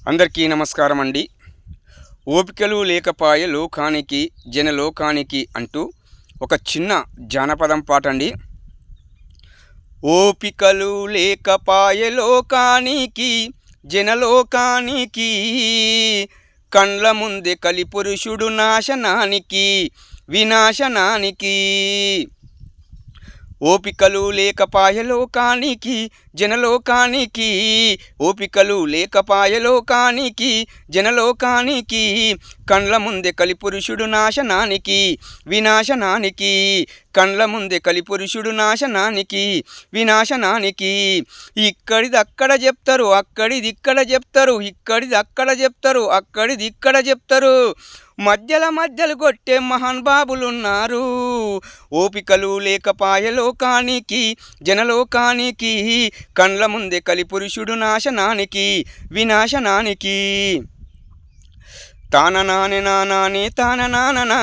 అందరికీ నమస్కారం అండి. ఓపికలు లేకపాయె లోకానికి జనలోకానికి అంటూ ఒక చిన్న జానపదం పాట అండి. ఓపికలు లేకపాయె లోకానికి జనలోకానికి, కండ్ల ముందే కలిపురుషుడు నాశనానికి వినాశనానికి. ఓపికలు లేకపాయె లోకానికి జనలోకానికి, ఓపికలు లేకపాయె లోకానికి జనలోకానికి, కండ్ల ముందే కలిపురుషుడు నాశనానికి వినాశనానికి. కండ్ల ముందే కలిపురుషుడు నాశనానికి వినాశనానికి. ఇక్కడిది అక్కడ చెప్తారు, అక్కడిది ఇక్కడ చెప్తారు, ఇక్కడిది అక్కడ చెప్తారు, అక్కడిది ఇక్కడ చెప్తారు. మధ్యలు కొట్టే మహాన్ బాబులున్నారు. ఓపికలు లేకపాయె లోకానికి జనలోకానికి, కండ్ల ముందే కలిపురుషుడు నాశనానికి వినాశనానికి. తాననానే నానానే తాననానన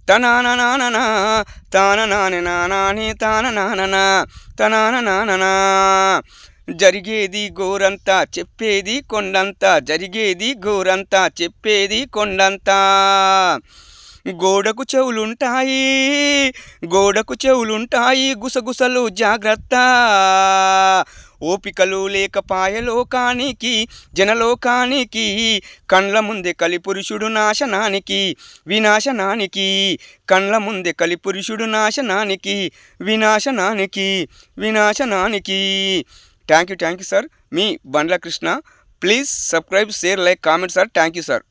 తనాననానన తాననానే నానానే తాననానన తనాననానన. జరిగేది గోరంతా చెప్పేది కొండంతా, జరిగేది గోరంతా చెప్పేది కొండంతా. గోడకు చెవులుంటాయి, గోడకు చెవులుంటాయి, గుసగుసలు జాగ్రత్త. ఓపికలు లేకపాయె లోకానికి జనలోకానికి, కండ్ల ముందే కలిపురుషుడు నాశనానికి వినాశనానికి. కండ్ల ముందే కలిపురుషుడు నాశనానికి వినాశనానికి వినాశనానికి. Thank you sir. మీ Bandla Krishna. Please subscribe, share, like, comment sir. Thank you sir.